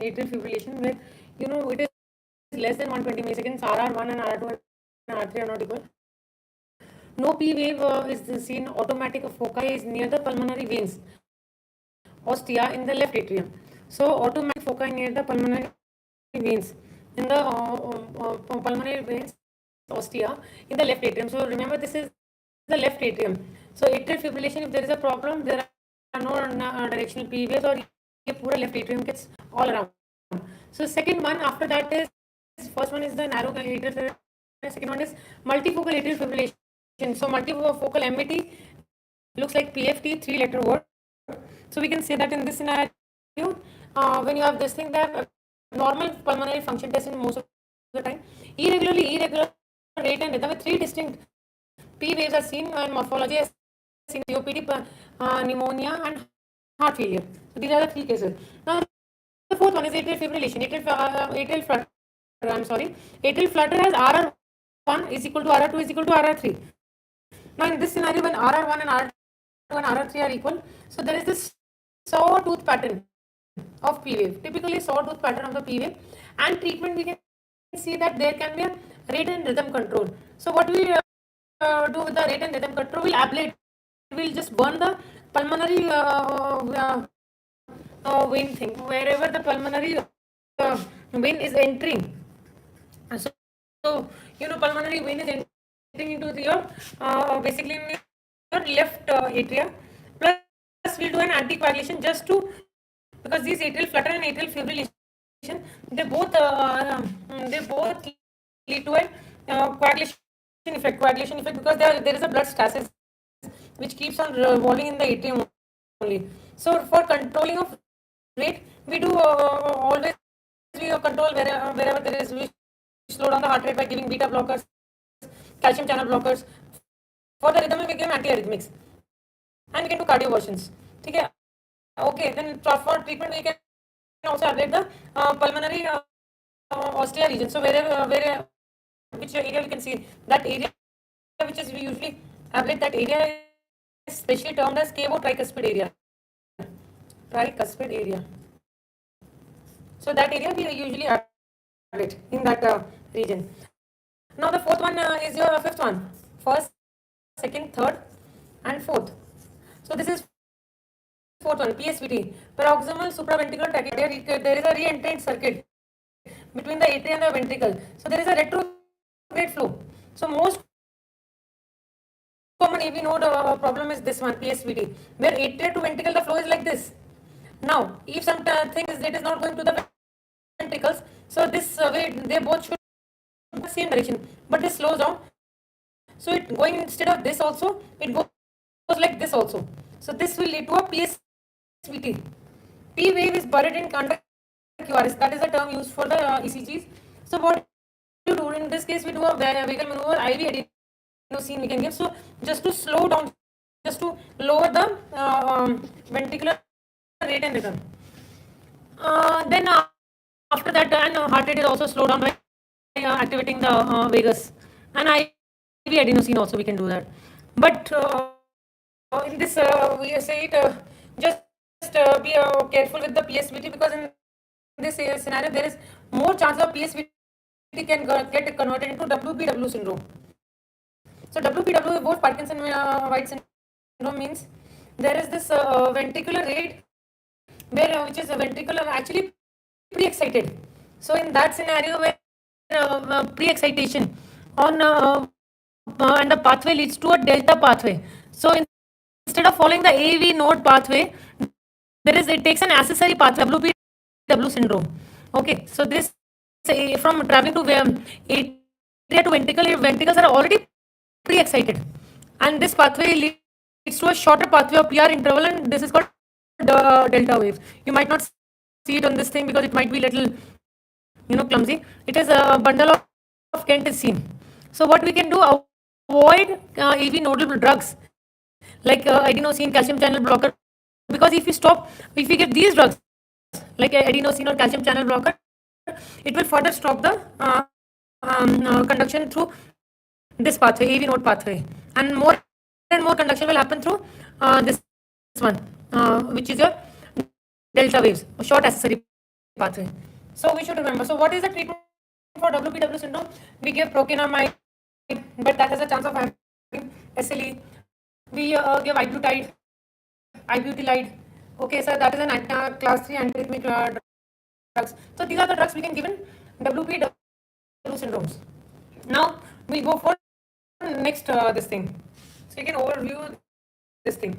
atrial fibrillation where it is less than 120 milliseconds. RR1 and RR2 and R3 are not equal. No P wave is seen. Automatic foci is near the pulmonary veins, ostia in the left atrium. So automatic foci near the pulmonary veins in the pulmonary veins, ostia in the left atrium. So remember, this is the left atrium. So atrial fibrillation, if there is a problem, there are no directional P waves, or ये पूरा left atrium gets all around. So second one after that is, first one is the narrow atrial fibrillation. Second one is multifocal atrial fibrillation. So multifocal MAT looks like PFT, 3-letter word. So we can say that in this scenario, when you have this thing, that normal pulmonary function test in most of the time, irregular rate and rhythm with 3 distinct P waves are seen, and morphology is seen COPD, pneumonia, and heart failure. So these are the 3 cases. Now the fourth one is atrial fibrillation. Atrial flutter. Atrial flutter has RR1 is equal to RR2 is equal to RR3. Now in this scenario, when RR1 and RR2 and RR3 are equal, so there is this sawtooth pattern of P wave. Typically sawtooth pattern of the P wave, and treatment we can see that there can be a rate and rhythm control. So what we do with the rate and rhythm control, we'll ablate. We'll just burn the pulmonary vein thing wherever the pulmonary vein is entering. So pulmonary vein is entering into your basically in your left atria. Plus we'll do an anticoagulation just to, because these atrial flutter and atrial fibrillation, they both lead to a coagulation effect, because there is a blood stasis which keeps on revolving in the atrium only. So for controlling of rate, we do always we control wherever there is. We slow down the heart rate by giving beta blockers, calcium channel blockers. For the rhythm, we give antiarrhythmics, and we can do cardioversions. Okay, then for treatment we can also ablate the pulmonary ostia region. So which area we can see, that area which is we usually ablate, that area is specially termed as cavo-tricuspid area. Tricuspid area. So that area we usually ablate in that region. Now the fourth one is your fifth one. First, second, third, and fourth. So this is fourth one, PSVT, paroxysmal supraventricular tachycardia. There is a re-entrant circuit between the atria and the ventricle. So there is a retrograde flow. So most common AV node problem is this one, PSVT, where atria to ventricle the flow is like this. Now, if some things it is not going to the ventricles, so this way they both should go the same direction, but this slows down. So it going instead of this also, it goes like this also. So this will lead to a PSVT. P wave is buried in conduct QRS. That is the term used for the ECGs. So what you do in this case, we do a vagal maneuver, IV adenosine we can give. So just to slow down, just to lower the ventricular rate and rhythm. Then after that, heart rate is also slowed down by activating the vagus, and IV adenosine also we can do that. But in this we say it just be careful with the PSVT, because in this scenario there is more chance of PSVT can get converted into WPW syndrome. So WPW, both Parkinson White syndrome, means there is this ventricular rate where which is a ventricular actually pre-excited. So in that scenario where pre-excitation on and the pathway leads to a delta pathway. So instead of following the AV node pathway, it takes an accessory pathway, WPW syndrome. Okay, so this from traveling to atria to ventricles are already pre-excited, and this pathway leads to a shorter pathway of PR interval, and this is called delta waves. You might not see it on this thing because it might be little clumsy. It is a bundle of Kent is seen. So what we can do, avoid AV nodal drugs like adenosine, calcium channel blocker, because if we give these drugs like adenosine or calcium channel blocker, it will further stop the conduction through this pathway, AV node pathway, and more conduction will happen through this one, which is your delta waves, short accessory pathway. So we should remember. So what is the treatment for WPW syndrome? We give prokinamide, but that has a chance of having SLE. We give ibutylide. Okay, so that is an class 3 antiarrhythmic drugs. So these are the drugs we can give in WPW syndromes. Now we go for next this thing. So you can overview this thing.